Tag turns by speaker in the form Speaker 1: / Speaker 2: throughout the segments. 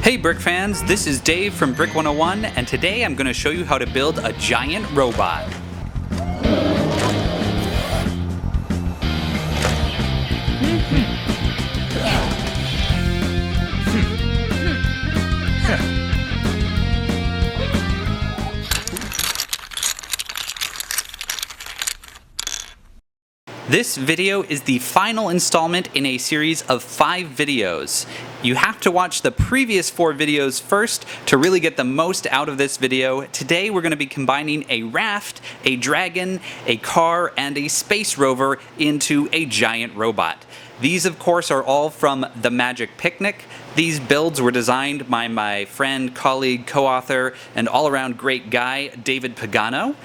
Speaker 1: Hey Brick fans, this is Dave from Brick 101, and today I'm going to show you how to build a giant robot. This video is the final installment in a series of 5 videos. You have to watch the previous 4 videos first to really get the most out of this video. Today we're going to be combining a raft, a dragon, a car, and a space rover into a giant robot. These of course are all from The Magic Picnic. These builds were designed by my friend, colleague, co-author, and all-around great guy, David Pickett.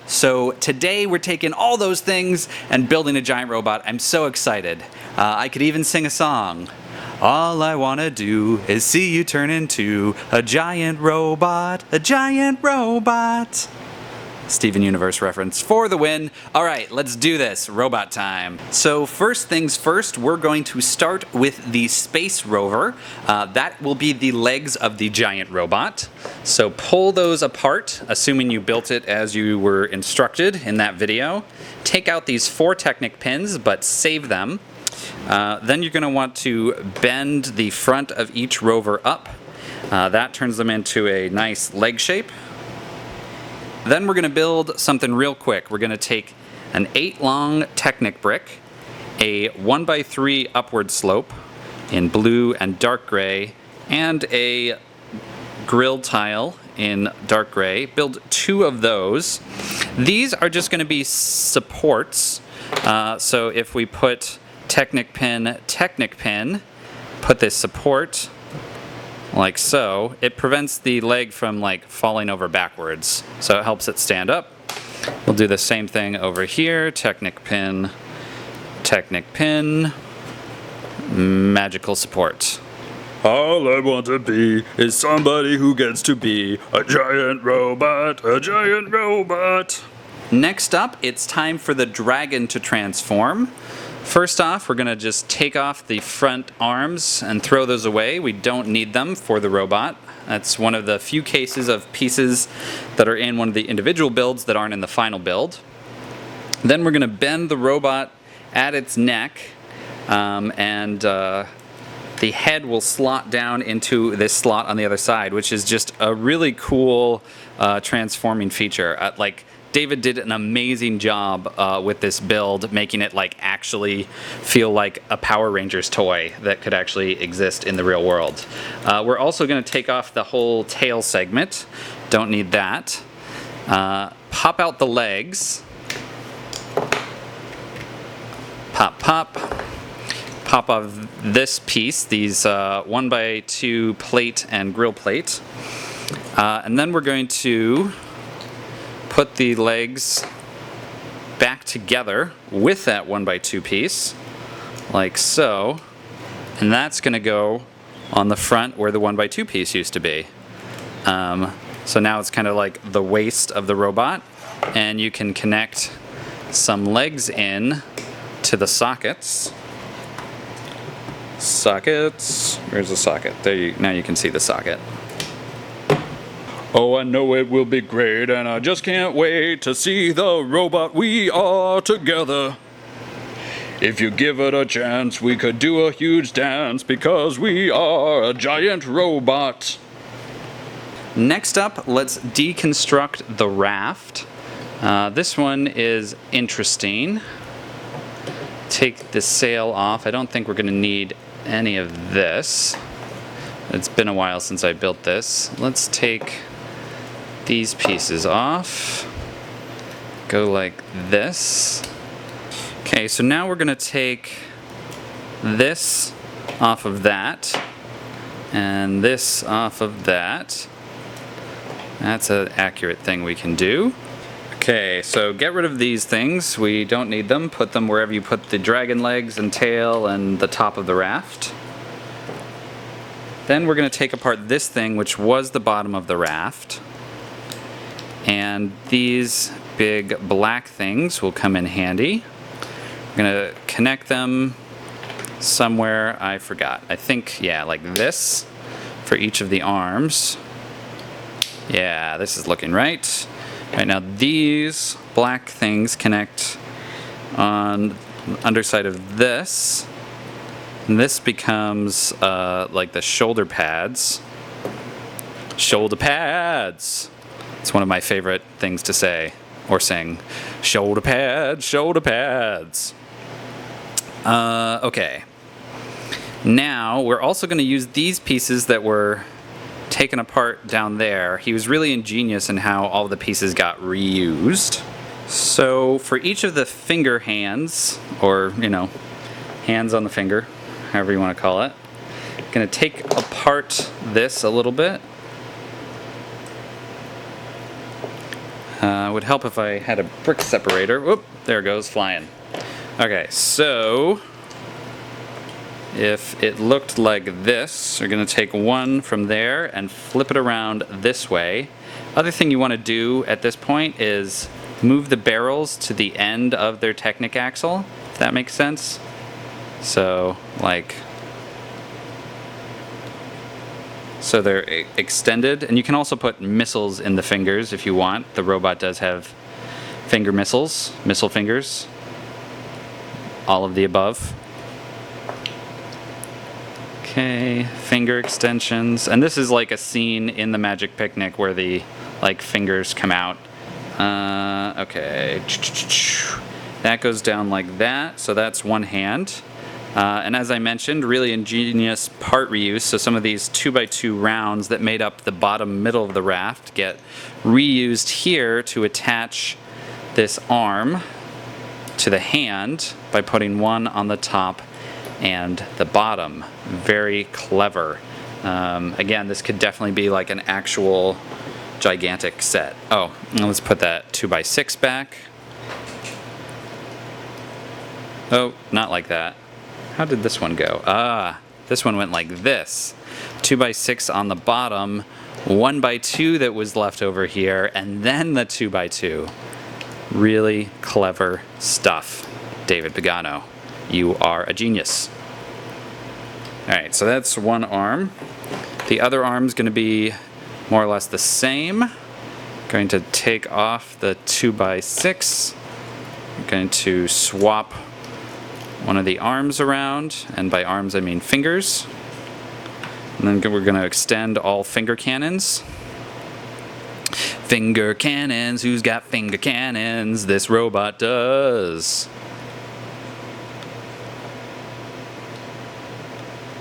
Speaker 1: So today we're taking all those things and building a giant robot. I'm so excited. I could even sing a song. All I wanna do is see you turn into a giant robot, a giant robot. Steven Universe reference for the win. All right, let's do this. Robot time. So first things first, we're going to start with the space rover. That will be the legs of the giant robot. So pull those apart, assuming you built it as you were instructed in that video. Take out these 4 Technic pins, but save them. Then you're going to want to bend the front of each rover up. That turns them into a nice leg shape. Then we're going to build something real quick. We're going to take an 8 long Technic brick, a 1x3 upward slope in blue and dark gray, and a grill tile in dark gray. Build 2 of those. These are just going to be supports. So if we put Technic pin, put this support like so, it prevents the leg from like falling over backwards, so it helps it stand up. We'll do the same thing over here. Technic pin, magical support.
Speaker 2: All I want to be is somebody who gets to be a giant robot, a giant robot.
Speaker 1: Next up, it's time for the dragon to transform. First off, we're going to just take off the front arms and throw those away. We don't need them for the robot. That's one of the few cases of pieces that are in one of the individual builds that aren't in the final build. Then we're going to bend the robot at its neck, and the head will slot down into this slot on the other side, which is just a really cool transforming feature. David did an amazing job with this build, making it like actually feel like a Power Rangers toy that could actually exist in the real world. We're also going to take off the whole tail segment. Don't need that. Pop out the legs. Pop, pop. Pop off this piece, these 1x2 plate and grill plate. And then we're going to put the legs back together with that 1x2 piece, like so, and that's going to go on the front where the 1x2 piece used to be. So now it's kind of like the waist of the robot, and you can connect some legs in to the sockets. Sockets, where's the socket? Now you can see the socket.
Speaker 2: Oh, I know it will be great, and I just can't wait to see the robot we are together. If you give it a chance, we could do a huge dance because we are a giant robot.
Speaker 1: Next up, let's deconstruct the raft. This one is interesting. Take the sail off. I don't think we're going to need any of this. It's been a while since I built this. Let's take these pieces off. Go like this. Okay, so now we're going to take this off of that and this off of that. That's an accurate thing we can do. Okay, so get rid of these things. We don't need them. Put them wherever you put the dragon legs and tail and the top of the raft. Then we're going to take apart this thing, which was the bottom of the raft. And these big black things will come in handy. I'm going to connect them somewhere. I forgot. I think, yeah, like this. for each of the arms. Yeah, this is looking right. Right now, these black things connect on the underside of this. And this becomes like the shoulder pads. Shoulder pads! It's one of my favorite things to say or sing. Shoulder pads, shoulder pads. Okay. Now, we're also going to use these pieces that were taken apart down there. He was really ingenious in how all the pieces got reused. So, for each of the finger hands, or, you know, hands on the finger, however you want to call it, I'm going to take apart this a little bit. Would help if I had a brick separator. Whoop, there it goes, flying. Okay, so if it looked like this, you're going to take one from there and flip it around this way. Other thing you want to do at this point is move the barrels to the end of their Technic axle, if that makes sense. So, like, so they're extended, and you can also put missiles in the fingers if you want. The robot does have finger missiles, missile fingers, all of the above. Okay, finger extensions, and this is like a scene in the Magic Picnic where the like fingers come out. Okay, that goes down like that, so that's one hand. And as I mentioned, really ingenious part reuse. So some of these 2x2 rounds that made up the bottom middle of the raft get reused here to attach this arm to the hand by putting one on the top and the bottom. Very clever. Again, this could definitely be like an actual gigantic set. Oh, let's put that 2x6 back. Oh, not like that. How did this one go? This one went like this. 2x6 on the bottom, 1x2 that was left over here, and then the 2x2. Really clever stuff, David Pagano. You are a genius. Alright, so that's one arm. The other arm's going to be more or less the same. Going to take off the 2x6. I'm going to swap one of the arms around, and by arms I mean fingers. And then we're going to extend all finger cannons. Finger cannons, who's got finger cannons? This robot does.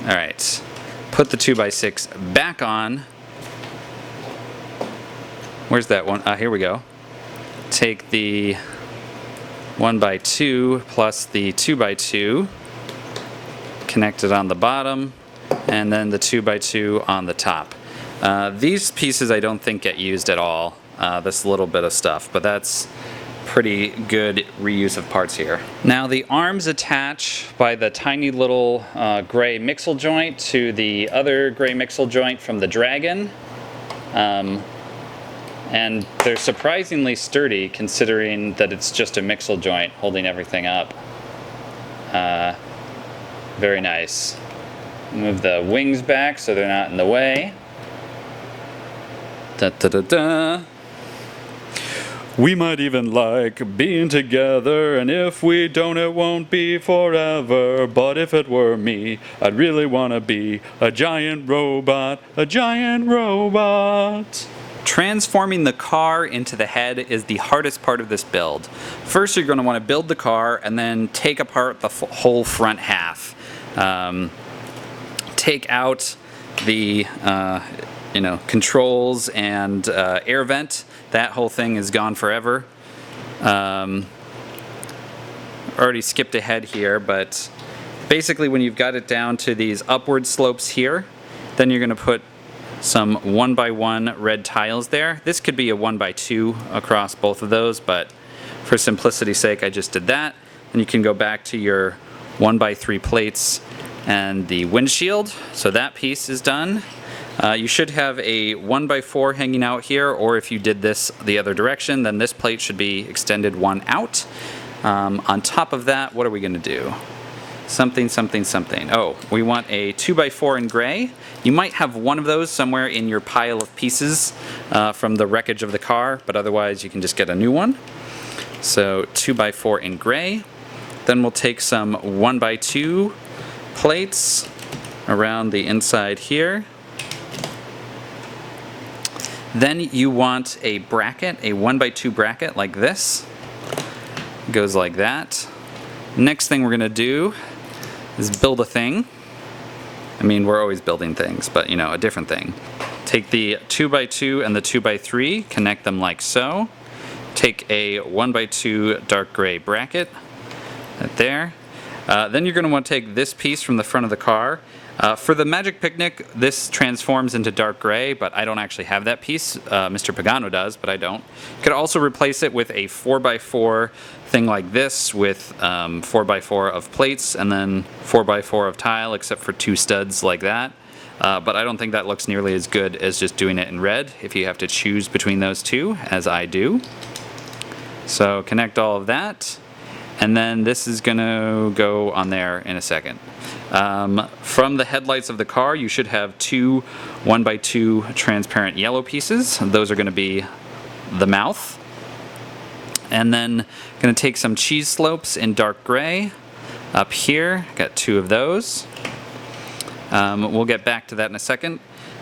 Speaker 1: Alright, put the 2x6 back on. Where's that one? Here we go. Take the 1x2 plus the 2x2, connect it on the bottom, and then the 2x2 on the top. These pieces I don't think get used at all, this little bit of stuff, but that's pretty good reuse of parts here. Now the arms attach by the tiny little gray mixel joint to the other gray mixel joint from the Dragon. And they're surprisingly sturdy considering that it's just a mixel joint holding everything up. Very nice. Move the wings back so they're not in the way. Da da da da. We might even like being together, and if we don't, it won't be forever. But if it were me, I'd really want to be a giant robot, a giant robot. Transforming the car into the head is the hardest part of this build. First, you're going to want to build the car and then take apart the whole front half. Take out the controls and air vent. That whole thing is gone forever. Already skipped ahead here, but basically when you've got it down to these upward slopes here, then you're going to put some 1x1 red tiles there. This could be a 1x2 across both of those, but for simplicity's sake I just did that. And you can go back to your 1x3 plates and the windshield. So that piece is done. You should have a 1x4 hanging out here, or if you did this the other direction, then this plate should be extended one out. On top of that, what are we going to do? something, something, something. Oh, we want a 2x4 in gray. You might have one of those somewhere in your pile of pieces from the wreckage of the car, but otherwise you can just get a new one. So 2x4 in gray. Then we'll take some 1x2 plates around the inside here. Then you want a bracket, a 1x2 bracket like this. Goes like that. Next thing we're gonna do is build a thing. I mean, we're always building things, but you know, a different thing. Take the 2x2 and the 2x3, connect them like so. Take a 1x2 dark gray bracket, right there. Then you're gonna want to take this piece from the front of the car. For the Magic Picnic, this transforms into dark gray, but I don't actually have that piece. Mr. Pagano does, but I don't. You could also replace it with a 4x4 thing like this with 4x4 of plates and then 4x4 of tile, except for 2 studs like that. But I don't think that looks nearly as good as just doing it in red if you have to choose between those two, as I do. So connect all of that. And then this is gonna go on there in a second. From the headlights of the car, you should have 2 1x2 transparent yellow pieces. Those are gonna be the mouth. And then gonna take some cheese slopes in dark gray up here. Got 2 of those. We'll get back to that in a second.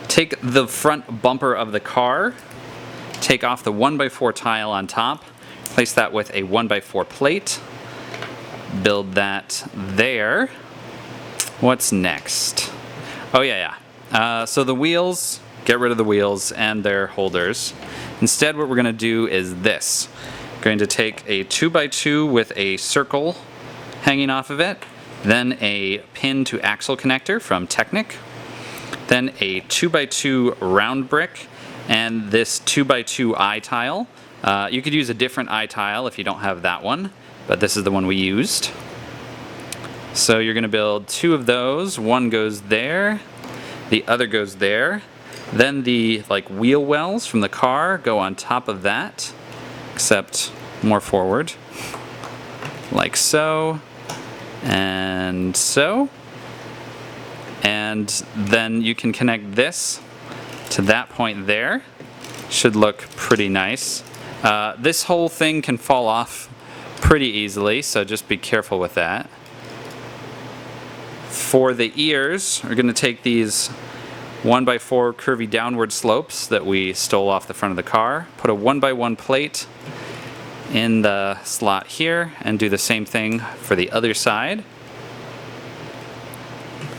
Speaker 1: Take the front bumper of the car, take off the 1x4 tile on top, place that with a 1x4 plate. Build that there. What's next? Oh yeah. So the wheels, get rid of the wheels and their holders. Instead what we're going to do is this. We're going to take a 2x2 with a circle hanging off of it, then a pin to axle connector from Technic, then a 2x2 round brick, and this 2x2 eye tile. You could use a different eye tile if you don't have that one, but this is the one we used. So you're going to build 2 of those. One goes there, the other goes there. Then the wheel wells from the car go on top of that, except more forward, like so, and so. And then you can connect this to that point there. Should look pretty nice. This whole thing can fall off pretty easily, so just be careful with that. For the ears, we're going to take these 1x4 curvy downward slopes that we stole off the front of the car, put a 1x1 plate in the slot here, and do the same thing for the other side.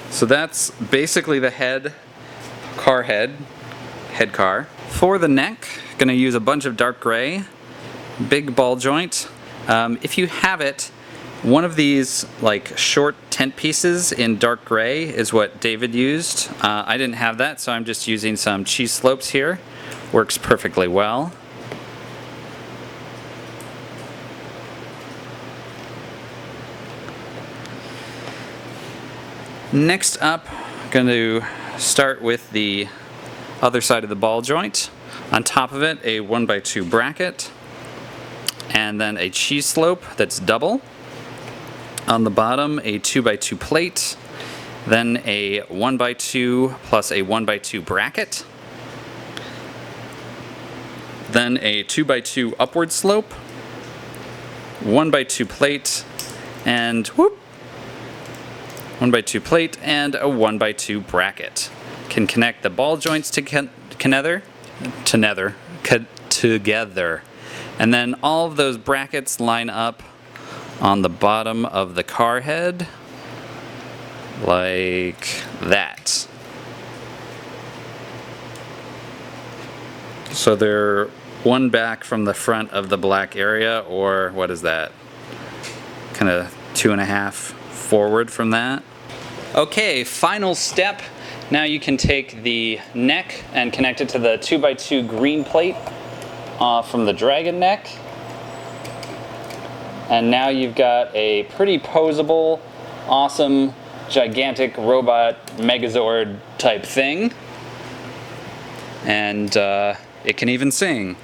Speaker 1: So that's basically the head car. For the neck, going to use a bunch of dark gray, big ball joint. If you have it, one of these short tent pieces in dark gray is what David used. I didn't have that, so I'm just using some cheese slopes here. Works perfectly well. Next up, I'm going to start with the other side of the ball joint. On top of it, a 1x2 bracket, and then a cheese slope that's double. On the bottom, a 2x2 plate, then a 1x2 plus a 1x2 bracket, then a 2x2 upward slope, 1x2 plate, and 1x2 plate and a 1x2 bracket. Can connect the ball joints together. And then all of those brackets line up on the bottom of the car head like that. So they're one back from the front of the black area, or what is that? Kind of 2.5 forward from that. Okay, final step. Now you can take the neck and connect it to the 2x2 green plate from the dragon neck. And now you've got a pretty posable, awesome, gigantic robot Megazord type thing. And it can even sing.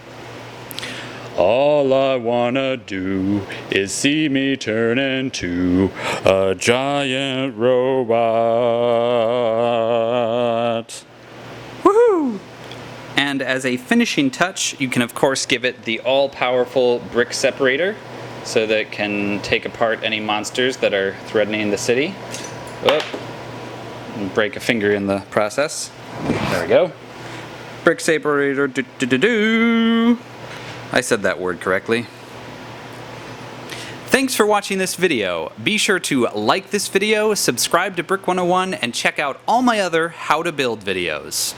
Speaker 2: All I wanna do is see me turn into a giant robot.
Speaker 1: Woohoo! And as a finishing touch, you can of course give it the all-powerful brick separator so that it can take apart any monsters that are threatening the city. Oh, and break a finger in the process. There we go. Brick separator, do-do-do-do. I said that word correctly. Thanks for watching this video. Be sure to like this video, subscribe to Brick 101, and check out all my other how to build videos.